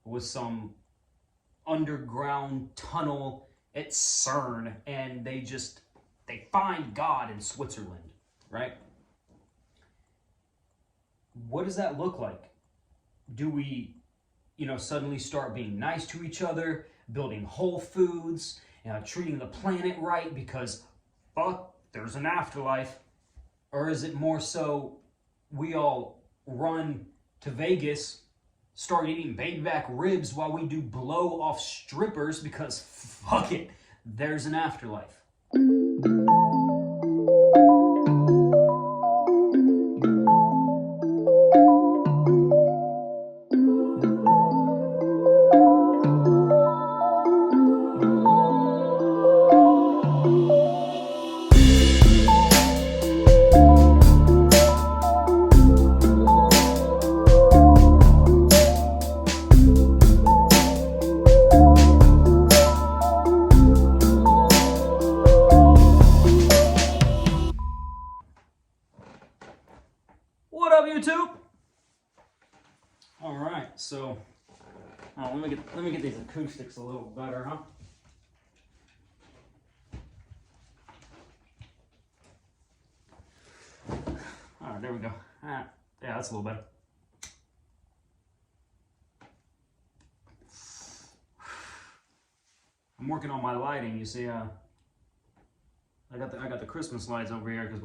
was some underground tunnel at CERN, and they find God in Switzerland, right? What does that look like? Do we, suddenly start being nice to each other, building Whole Foods, treating the planet right because, fuck, there's an afterlife? Or is it more so we all run to Vegas, start eating baby back ribs while we do blow off strippers because, fuck it, there's an afterlife? What up, YouTube? All right, so let me get these acoustics a little better, huh? All right, there we go. Yeah, that's a little better. I'm working on my lighting. You see, I got the Christmas lights over here because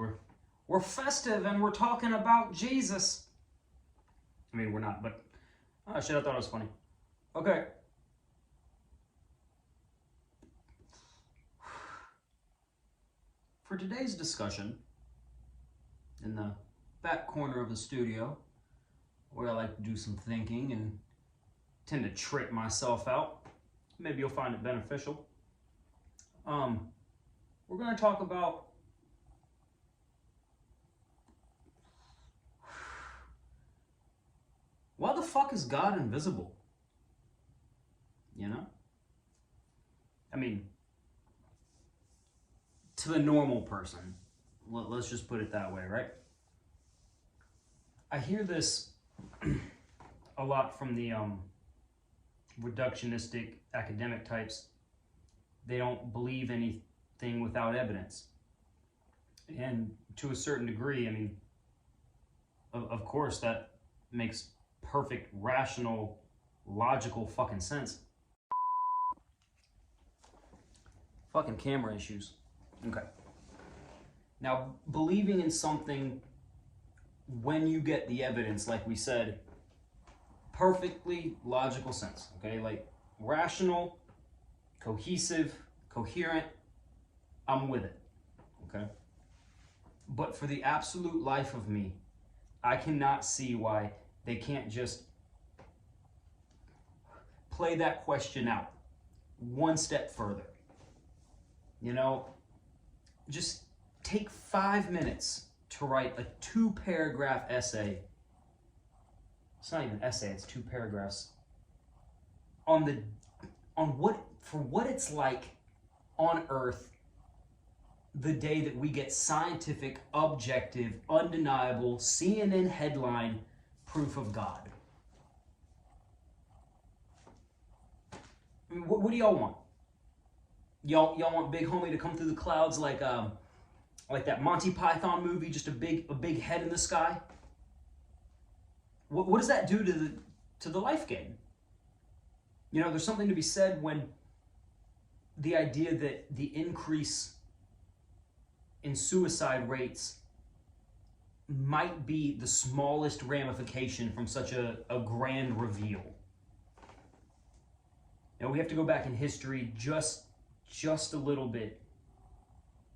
we're festive and we're talking about Jesus. I mean, we're not, but shit, I thought it was funny. Okay. For today's discussion, in the back corner of the studio, where I like to do some thinking and tend to trip myself out, maybe you'll find it beneficial. We're going to talk about why the fuck is God invisible? I mean, to the normal person, let's just put it that way, right? I hear this a lot from the reductionistic academic types. They don't believe anything without evidence. And to a certain degree, I mean, of course, that makes perfect, rational, logical fucking sense. Fucking camera issues. Okay. Now, believing in something when you get the evidence, like we said, perfectly logical sense, okay? Like rational, cohesive, coherent, I'm with it, okay? But for the absolute life of me, I cannot see why they can't just play that question out one step further. Just take 5 minutes to write a 2-paragraph essay. It's not even an essay, it's 2 paragraphs on what it's like on Earth the day that we get scientific, objective, undeniable, CNN headline proof of God. I mean, what do y'all want? Y'all want Big Homie to come through the clouds like that Monty Python movie, just a big head in the sky? What does that do to the life game? There's something to be said when the idea that the increase in suicide rates might be the smallest ramification from such a grand reveal. We have to go back in history just a little bit.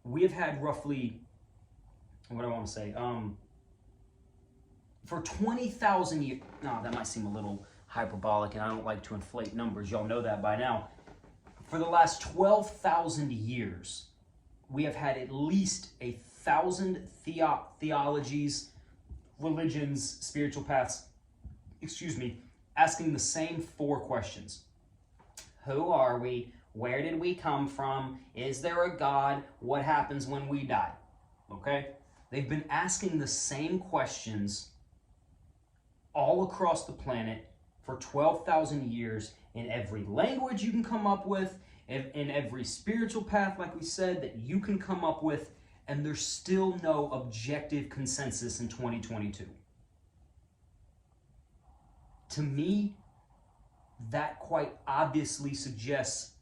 We have had roughly, what do I want to say? For 20,000 years, no, that might seem a little hyperbolic, and I don't like to inflate numbers. Y'all know that by now. For the last 12,000 years, we have had at least 1,000 theologies, religions, spiritual paths, asking the same 4 questions. Who are we? Where did we come from? Is there a God? What happens when we die? Okay? They've been asking the same questions all across the planet for 12,000 years in every language you can come up with, in every spiritual path, like we said, that you can come up with, and there's still no objective consensus in 2022. To me, that quite obviously suggests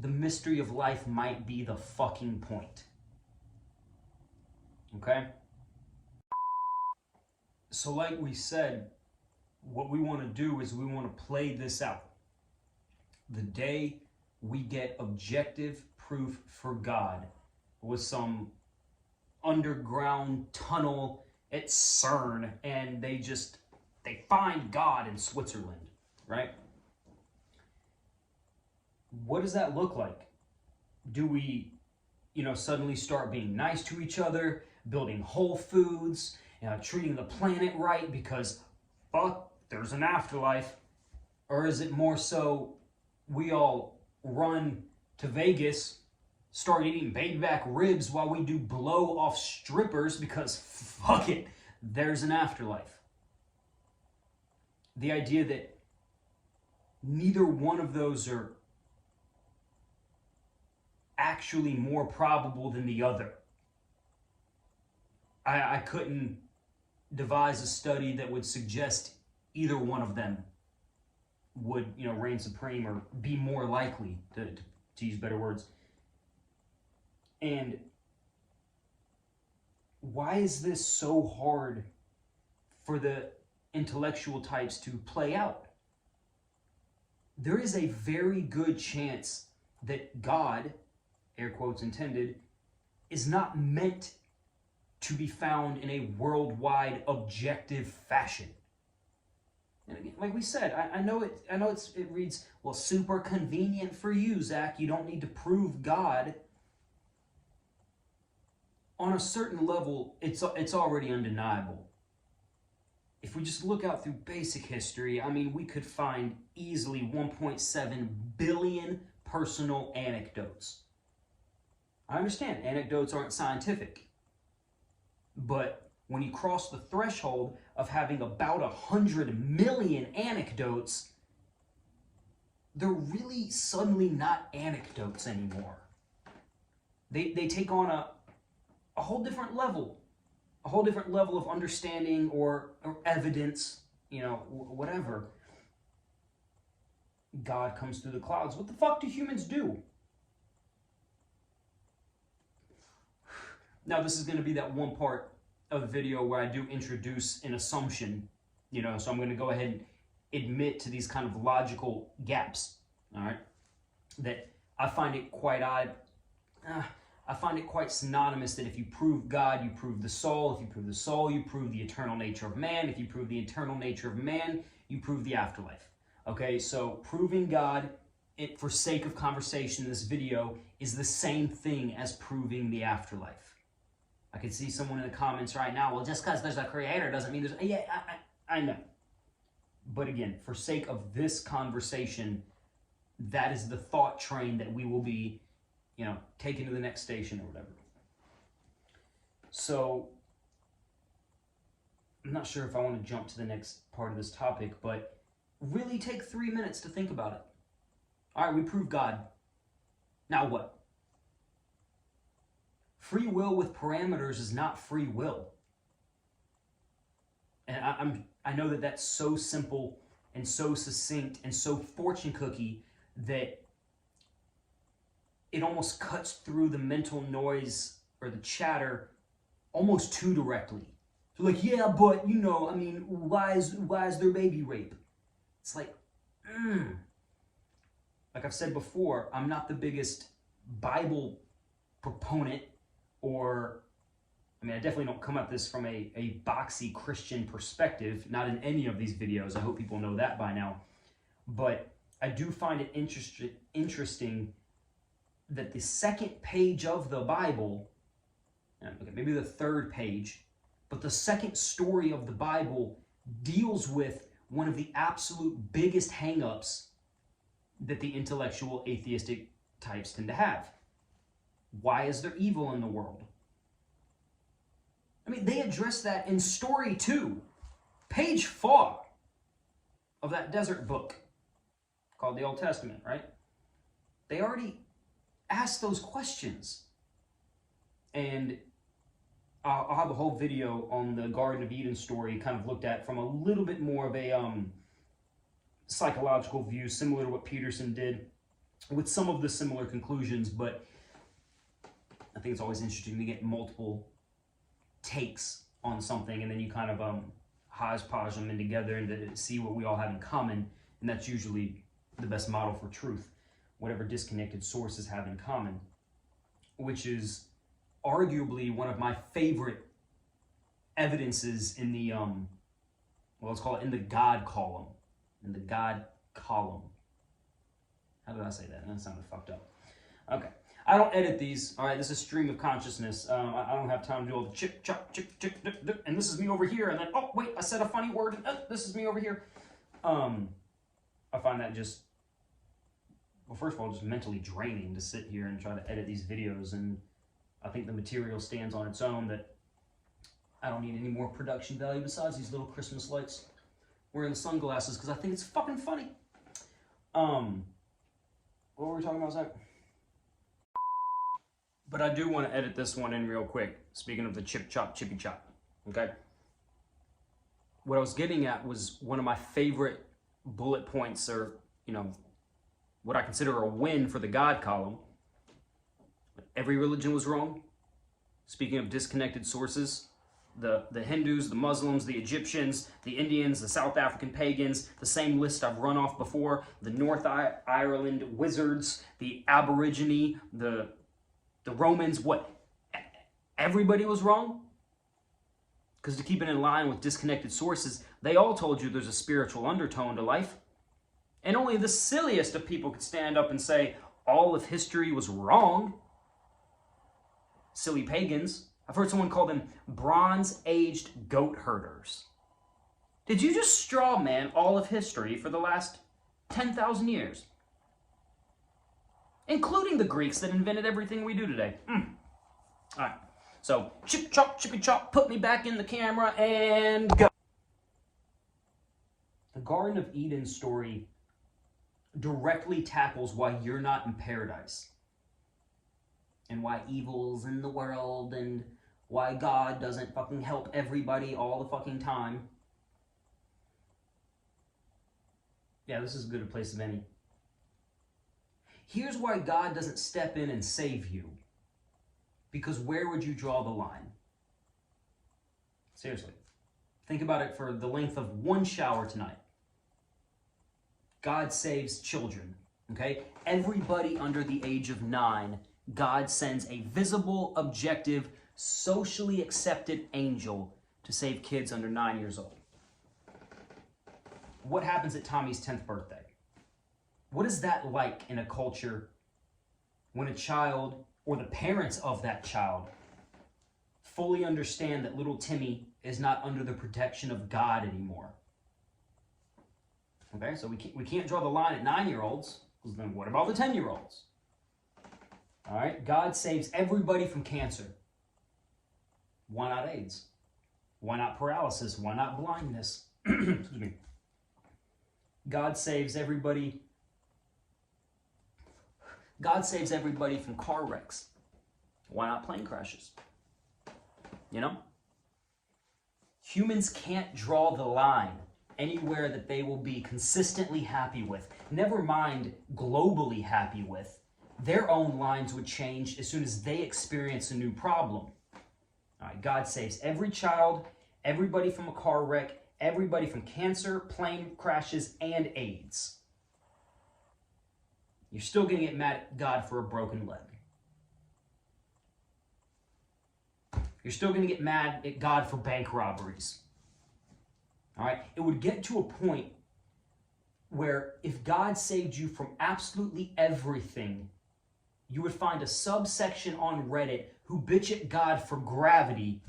the mystery of life might be the fucking point. Okay? So like we said, what we want to do is we want to play this out. The day we get objective proof for God with some underground tunnel at CERN and they find God in Switzerland, right? What does that look like? Do we, suddenly start being nice to each other, building Whole Foods, treating the planet right because, fuck, there's an afterlife? Or is it more so we all run to Vegas, start eating baby back ribs while we do blow off strippers because, fuck it, there's an afterlife? The idea that neither one of those are actually more probable than the other. I couldn't devise a study that would suggest either one of them would, reign supreme or be more likely, to use better words. And why is this so hard for the intellectual types to play out? There is a very good chance that God, air quotes intended, is not meant to be found in a worldwide objective fashion. And again, like we said, I know it reads, well, super convenient for you, Zack. You don't need to prove God. On a certain level, it's already undeniable. If we just look out through basic history, we could find easily 1.7 billion personal anecdotes. I understand anecdotes aren't scientific, but when you cross the threshold of having about 100 million anecdotes, they're really suddenly not anecdotes anymore. They take on a whole different level, of understanding or evidence, whatever. God comes through the clouds. What the fuck do humans do? Now, this is going to be that one part of the video where I do introduce an assumption, so I'm going to go ahead and admit to these kind of logical gaps, all right, that I find it quite odd. I find it quite synonymous that if you prove God, you prove the soul. If you prove the soul, you prove the eternal nature of man. If you prove the eternal nature of man, you prove the afterlife. Okay, so proving God, for sake of conversation in this video, is the same thing as proving the afterlife. I can see someone in the comments right now, well, just because there's a creator doesn't mean there's... Yeah, I know. But again, for sake of this conversation, that is the thought train that we will be, taken to the next station or whatever. So, I'm not sure if I want to jump to the next part of this topic, but really take 3 minutes to think about it. All right, we prove God. Now what? Free will with parameters is not free will. And I know that that's so simple and so succinct and so fortune cookie that it almost cuts through the mental noise or the chatter almost too directly. So like, yeah, but why is there baby rape? It's like, like I've said before, I'm not the biggest Bible proponent, or I definitely don't come at this from a boxy Christian perspective, not in any of these videos. I hope people know that by now. But I do find it interesting that the second page of the Bible, okay, maybe the third page, but the second story of the Bible deals with one of the absolute biggest hang-ups that the intellectual atheistic types tend to have. Why is there evil in the world? They address that in story 2, page 4. of that desert book called the Old Testament, right? They already asked those questions. And I'll have a whole video on the Garden of Eden story kind of looked at from a little bit more of a psychological view, similar to what Peterson did, with some of the similar conclusions. But I think it's always interesting to get multiple takes on something, and then you kind of hodgepodge them in together and to see what we all have in common. And that's usually the best model for truth, whatever disconnected sources have in common, which is arguably one of my favorite evidences in the well, let's call it in the God column. In the God column. How did I say that? That sounded fucked up. Okay. I don't edit these. All right, this is stream of consciousness. I don't have time to do all the chip, chop, chip, chip, and this is me over here, and then, oh, wait, I said a funny word, and this is me over here. I find that just, well, first of all, just mentally draining to sit here and try to edit these videos, and I think the material stands on its own, that I don't need any more production value besides these little Christmas lights wearing the sunglasses, because I think it's fucking funny. What were we talking about, Zack? But I do want to edit this one in real quick, speaking of the chip chop, chippy chop, okay? What I was getting at was one of my favorite bullet points, or, you know, what I consider a win for the God column. Every religion was wrong. Speaking of disconnected sources, the Hindus, the Muslims, the Egyptians, the Indians, the South African pagans, the same list I've run off before, the North Ireland wizards, the Aborigine, the Romans, what? Everybody was wrong? Because to keep it in line with disconnected sources, they all told you there's a spiritual undertone to life. And only the silliest of people could stand up and say all of history was wrong. Silly pagans. I've heard someone call them bronze-aged goat herders. Did you just straw man all of history for the last 10,000 years? Including the Greeks that invented everything we do today. All right, so chip chop, chippy chop, put me back in the camera and go. The Garden of Eden story directly tackles why you're not in paradise, and why evil's in the world, and why God doesn't fucking help everybody all the fucking time. Yeah, this is as good a place as any. Here's why God doesn't step in and save you. Because where would you draw the line? Seriously. Think about it for the length of one shower tonight. God saves children, okay? Everybody under the age of 9, God sends a visible, objective, socially accepted angel to save kids under 9 years old. What happens at Tommy's 10th birthday? What is that like in a culture when a child, or the parents of that child, fully understand that little Timmy is not under the protection of God anymore? Okay, so we can't draw the line at 9-year-olds, because then what about the 10-year-olds? All right, God saves everybody from cancer. Why not AIDS? Why not paralysis? Why not blindness? Excuse me. God saves everybody. God saves everybody from car wrecks. Why not plane crashes? You know? Humans can't draw the line anywhere that they will be consistently happy with. Never mind globally happy with. Their own lines would change as soon as they experience a new problem. All right, God saves every child, everybody from a car wreck, everybody from cancer, plane crashes, and AIDS. You're still going to get mad at God for a broken leg. You're still going to get mad at God for bank robberies. All right? It would get to a point where if God saved you from absolutely everything, you would find a subsection on Reddit who bitch at God for gravity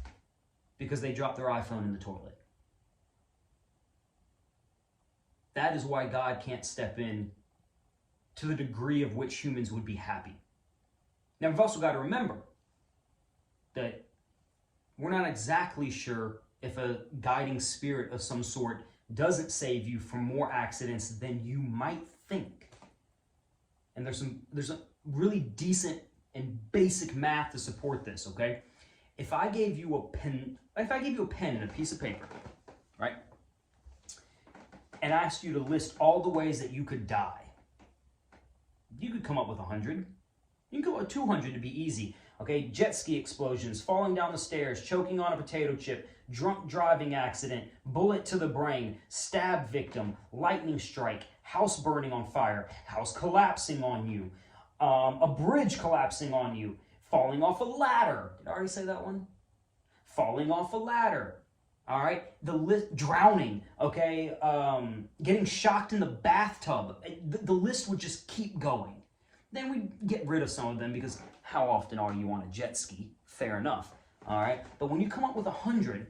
because they dropped their iPhone in the toilet. That is why God can't step in to the degree of which humans would be happy. Now, we've also got to remember that we're not exactly sure if a guiding spirit of some sort doesn't save you from more accidents than you might think. And there's a really decent and basic math to support this, okay? If I gave you a pen and a piece of paper, right? And asked you to list all the ways that you could die, you could come up with 100. You can come up with 200 to be easy. Okay, jet ski explosions, falling down the stairs, choking on a potato chip, drunk driving accident, bullet to the brain, stab victim, lightning strike, house burning on fire, house collapsing on you, a bridge collapsing on you, falling off a ladder. Did I already say that one? Falling off a ladder. All right, drowning, okay, getting shocked in the bathtub. The list would just keep going. Then we get rid of some of them because how often are you on a jet ski? Fair enough, all right? But when you come up with 100,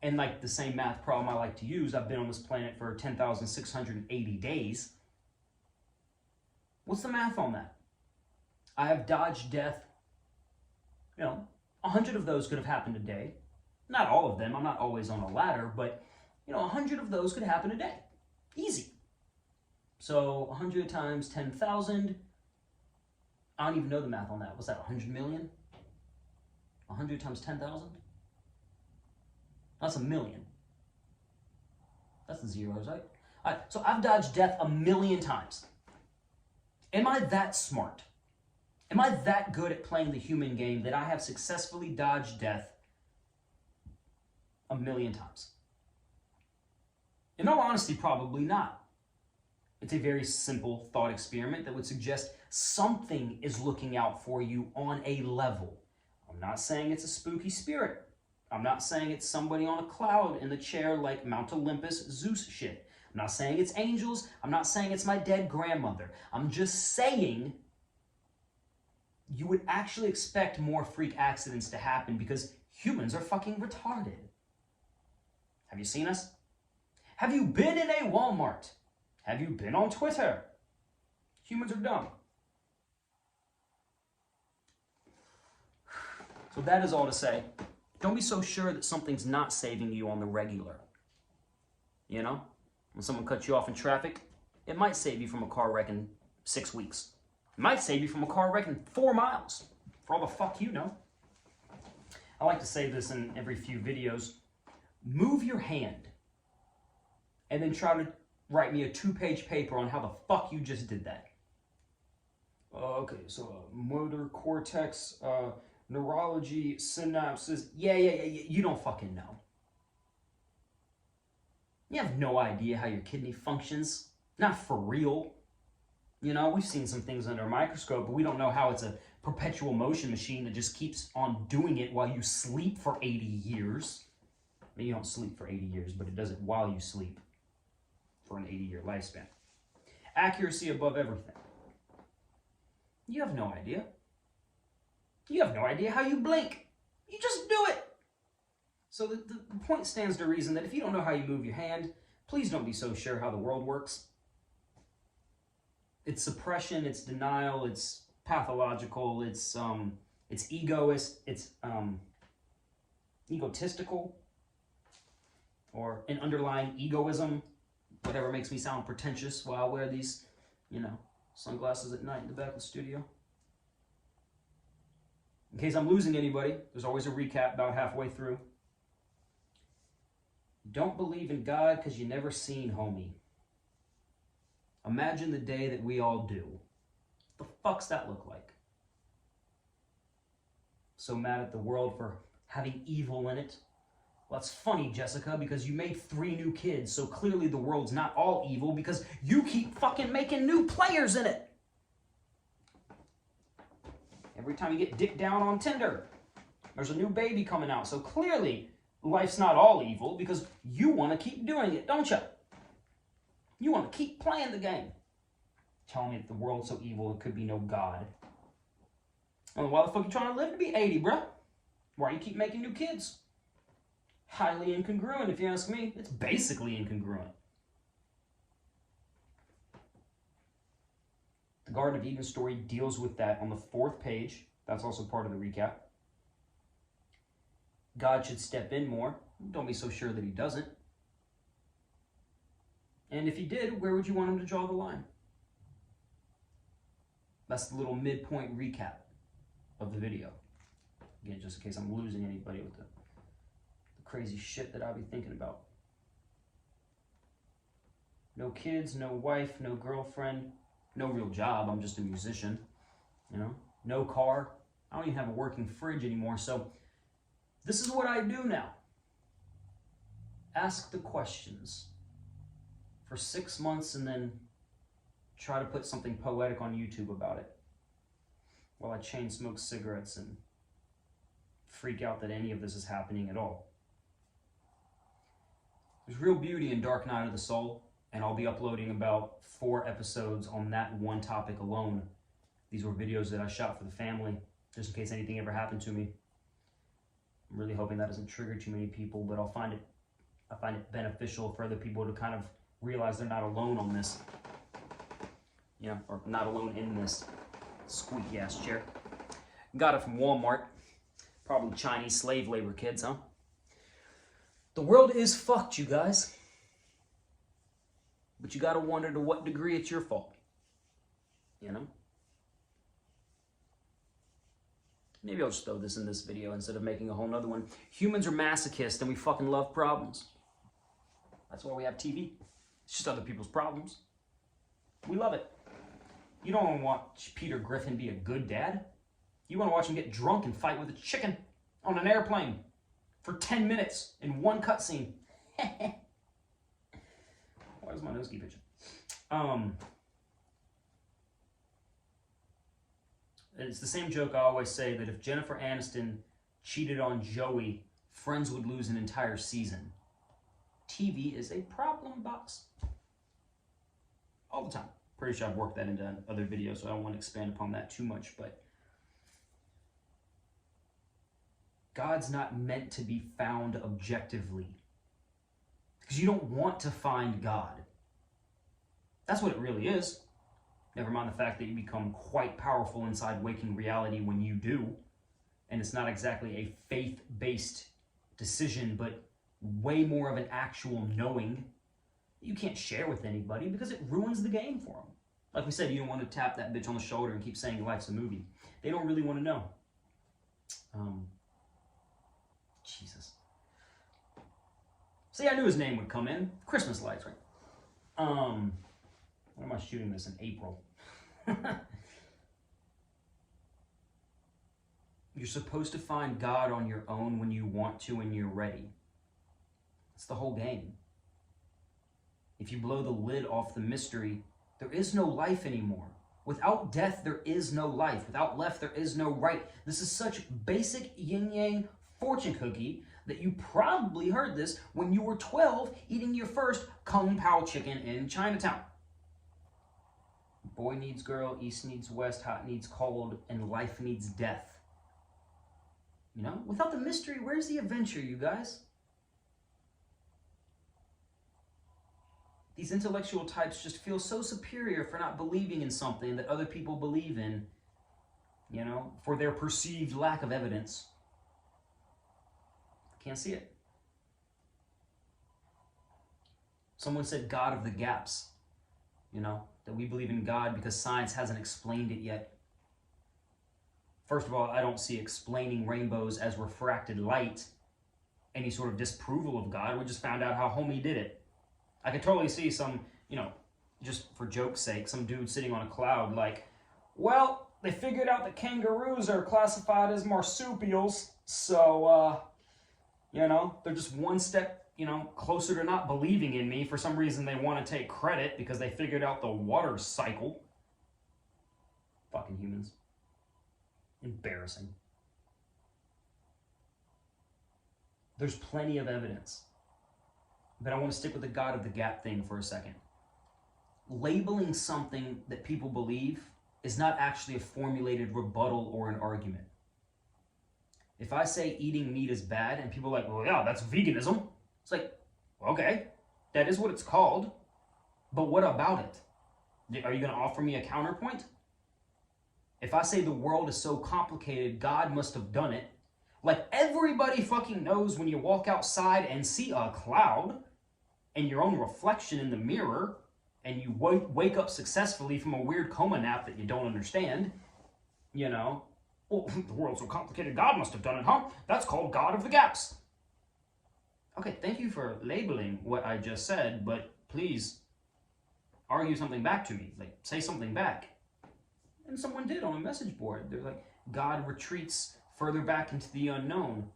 and like the same math problem I like to use, I've been on this planet for 10,680 days. What's the math on that? I have dodged death. 100 of those could have happened a day. Not all of them. I'm not always on a ladder, but 100 of those could happen a day. Easy. So 100 times 10,000. I don't even know the math on that. What's that, 100 million? 100 times 10,000? That's a million. That's the zeros, right? All right, so I've dodged death 1,000,000 times. Am I that smart? Am I that good at playing the human game that I have successfully dodged death 1,000,000 times? In all honesty, probably not. It's a very simple thought experiment that would suggest something is looking out for you on a level. I'm not saying it's a spooky spirit. I'm not saying it's somebody on a cloud in the chair like Mount Olympus Zeus shit. I'm not saying it's angels. I'm not saying it's my dead grandmother. I'm just saying you would actually expect more freak accidents to happen because humans are fucking retarded. Have you seen us? Have you been in a Walmart? Have you been on Twitter? Humans are dumb. So that is all to say, don't be so sure that something's not saving you on the regular. When someone cuts you off in traffic, it might save you from a car wreck in 6 weeks. It might save you from a car wreck in 4 miles, for all the fuck you know. I like to say this in every few videos. Move your hand, and then try to write me a 2-page paper on how the fuck you just did that. Okay, so motor cortex, neurology, synapses. Yeah, you don't fucking know. You have no idea how your kidney functions. Not for real. We've seen some things under a microscope, but we don't know how it's a perpetual motion machine that just keeps on doing it while you sleep for 80 years. I mean, you don't sleep for 80 years, but it does it while you sleep for an 80-year lifespan. Accuracy above everything. You have no idea. You have no idea how you blink. You just do it. So the point stands to reason that if you don't know how you move your hand, please don't be so sure how the world works. It's suppression, it's denial, it's pathological, it's egoist, it's egotistical, or an underlying egoism, whatever makes me sound pretentious while I wear these, sunglasses at night in the back of the studio. In case I'm losing anybody, there's always a recap about halfway through. Don't believe in God because you never seen, homie. Imagine the day that we all do. What the fuck's that look like? So mad at the world for having evil in it. Well, that's funny, Jessica, because you made 3 new kids, so clearly the world's not all evil because you keep fucking making new players in it. Every time you get dicked down on Tinder, there's a new baby coming out, so clearly life's not all evil because you want to keep doing it, don't you? You want to keep playing the game. Telling me that the world's so evil there could be no God. Well, why the fuck are you trying to live to be 80, bruh? Why do you keep making new kids? Highly incongruent, if you ask me. It's basically incongruent. The Garden of Eden story deals with that on the 4th page. That's also part of the recap. God should step in more. Don't be so sure that he doesn't. And if he did, where would you want him to draw the line? That's the little midpoint recap of the video. Again, just in case I'm losing anybody with the crazy shit that I'll be thinking about. No kids, no wife, no girlfriend, no real job. I'm just a musician, you know? No car. I don't even have a working fridge anymore. So this is what I do now. Ask the questions for 6 months and then try to put something poetic on YouTube about it while I chain smoke cigarettes and freak out that any of this is happening at all. There's real beauty in Dark Night of the Soul, and I'll be uploading about 4 episodes on that one topic alone. These were videos that I shot for the family, just in case anything ever happened to me. I'm really hoping that doesn't trigger too many people, but I find it beneficial for other people to kind of realize they're not alone on this. You know, or not alone in this squeaky ass chair. Got it from Walmart. Probably Chinese slave labor kids, huh? The world is fucked, you guys. But you gotta wonder to what degree it's your fault. You know? Maybe I'll just throw this in this video instead of making a whole nother one. Humans are masochists and we fucking love problems. That's why we have TV. It's just other people's problems. We love it. You don't want to watch Peter Griffin be a good dad. You want to watch him get drunk and fight with a chicken on an airplane for 10 minutes in one cutscene. Why does my nose keep itching? It's the same joke I always say, that if Jennifer Aniston cheated on Joey, Friends would lose an entire season. TV is a problem box. All the time. Pretty sure I've worked that into other videos, so I don't want to expand upon that too much, but God's not meant to be found objectively. Because you don't want to find God. That's what it really is. Never mind the fact that you become quite powerful inside waking reality when you do. And it's not exactly a faith-based decision, but way more of an actual knowing that you can't share with anybody because it ruins the game for them. Like we said, you don't want to tap that bitch on the shoulder and keep saying life's a movie. They don't really want to know. Jesus. See, I knew his name would come in. Christmas lights, right? When am I shooting this? In April. You're supposed to find God on your own when you want to and you're ready. That's the whole game. If you blow the lid off the mystery, there is no life anymore. Without death, there is no life. Without left, there is no right. This is such basic yin-yang fortune cookie that you probably heard this when you were 12 eating your first Kung Pao chicken in Chinatown. Boy needs girl, east needs west, hot needs cold, and life needs death. You know, without the mystery, where's the adventure, you guys? These intellectual types just feel so superior for not believing in something that other people believe in, you know, for their perceived lack of evidence. Can't see it. Someone said God of the gaps, you know, that we believe in God because science hasn't explained it yet. First of all, I don't see explaining rainbows as refracted light any sort of disapproval of God. We just found out how homie did it. I could totally see some, you know, just for joke's sake, some dude sitting on a cloud like, well, they figured out that kangaroos are classified as marsupials, so, you know, they're just one step, you know, closer to not believing in me. For some reason, they want to take credit because they figured out the water cycle. Fucking humans. Embarrassing. There's plenty of evidence. But I want to stick with the God of the gap thing for a second. Labeling something that people believe is not actually a formulated rebuttal or an argument. If I say eating meat is bad and people are like, well, yeah, that's veganism. It's like, okay, that is what it's called. But what about it? Are you going to offer me a counterpoint? If I say the world is so complicated, God must have done it. Like everybody fucking knows when you walk outside and see a cloud, and your own reflection in the mirror, and you wake up successfully from a weird coma nap that you don't understand, you know, well, the world's so complicated, God must have done it, huh? That's called God of the gaps. Okay, thank you for labeling what I just said, but please argue something back to me. Like, say something back. And someone did on a message board. They're like, God retreats further back into the unknown.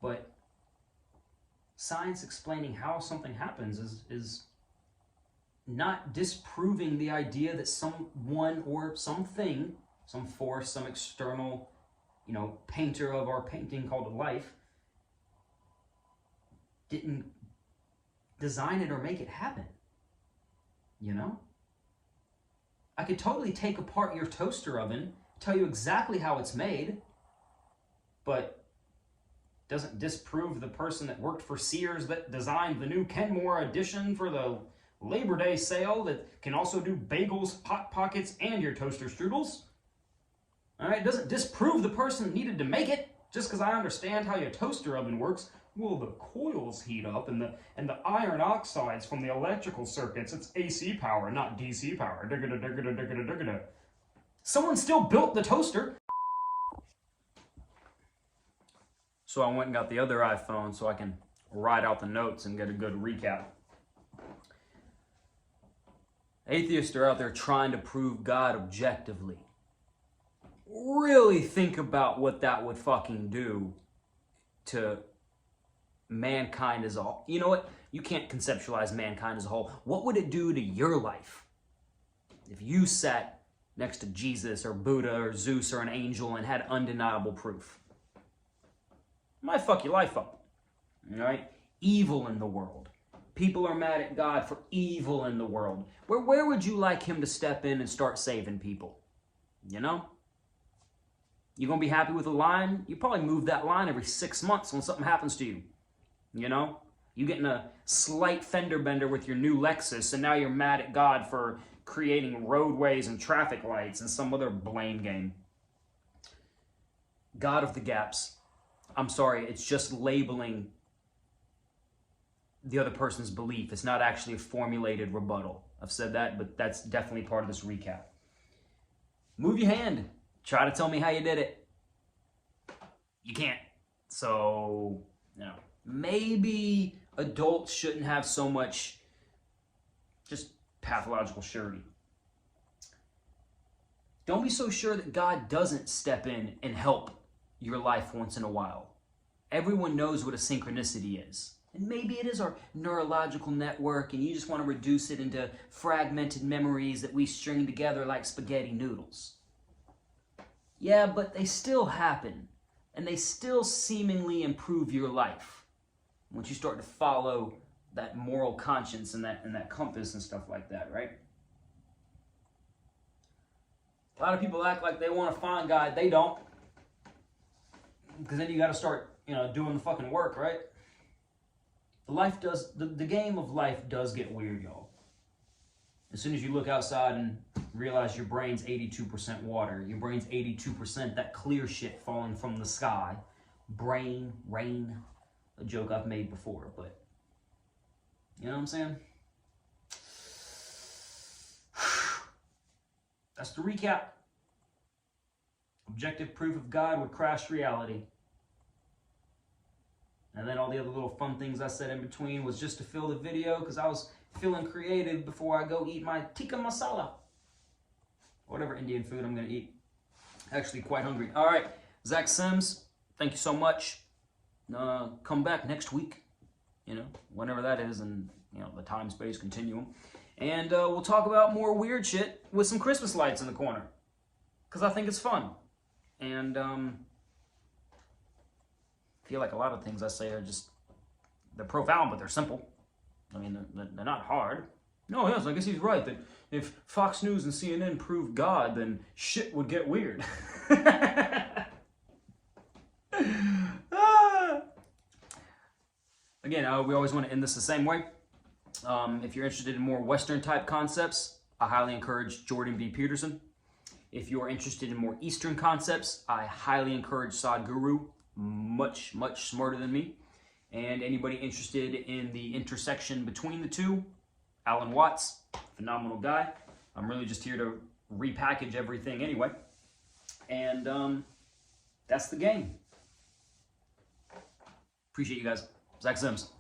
But science explaining how something happens is not disproving the idea that someone or something, some force, some external, painter of our painting called life, didn't design it or make it happen. I could totally take apart your toaster oven, tell you exactly how it's made, but doesn't disprove the person that worked for Sears that designed the new Kenmore edition for the Labor Day sale that can also do bagels, Hot Pockets, and your toaster strudels. All right, doesn't disprove the person that needed to make it just because I understand how your toaster oven works. Well, the coils heat up and the iron oxides from the electrical circuits, it's AC power, not DC power. Someone still built the toaster. So I went and got the other iPhone so I can write out the notes and get a good recap. Atheists are out there trying to prove God objectively. Really think about what that would fucking do to mankind as a whole. You know what? You can't conceptualize mankind as a whole. What would it do to your life if you sat next to Jesus or Buddha or Zeus or an angel and had undeniable proof? It might fuck your life up. All right? Evil in the world. People are mad at God for evil in the world. Where would you like him to step in and start saving people? You gonna be happy with a line? You probably move that line every 6 months when something happens to you. You get in a slight fender bender with your new Lexus, and now you're mad at God for creating roadways and traffic lights and some other blame game. God of the gaps. I'm sorry, it's just labeling the other person's belief. It's not actually a formulated rebuttal. I've said that, but that's definitely part of this recap. Move your hand. Try to tell me how you did it. You can't. So, maybe adults shouldn't have so much just pathological surety. Don't be so sure that God doesn't step in and help your life once in a while. Everyone knows what a synchronicity is. And maybe it is our neurological network and you just want to reduce it into fragmented memories that we string together like spaghetti noodles. Yeah, but they still happen. And they still seemingly improve your life once you start to follow that moral conscience and that compass and stuff like that, right? A lot of people act like they want to find God. They don't. Because then you got to start, doing the fucking work, right? The game of life does get weird, y'all. As soon as you look outside and realize your brain's 82% water, your brain's 82% that clear shit falling from the sky. Brain, rain, a joke I've made before, but you know what I'm saying? That's the recap. Objective proof of God would crash reality. And then all the other little fun things I said in between was just to fill the video because I was feeling creative before I go eat my tikka masala. Whatever Indian food I'm going to eat. Actually quite hungry. All right, Zack Symes, thank you so much. Come back next week, whenever that is, and, the time-space continuum. And we'll talk about more weird shit with some Christmas lights in the corner. Because I think it's fun. And I feel like a lot of things I say are they're profound, but they're simple. I mean, they're not hard. No, yes, I guess he's right that if Fox News and CNN proved God, then shit would get weird. Again, we always want to end this the same way. If you're interested in more Western-type concepts, I highly encourage Jordan B. Peterson. If you're interested in more Eastern concepts, I highly encourage Sadhguru, much, much smarter than me. And anybody interested in the intersection between the two, Alan Watts, phenomenal guy. I'm really just here to repackage everything anyway. And that's the game. Appreciate you guys. Zack Symes.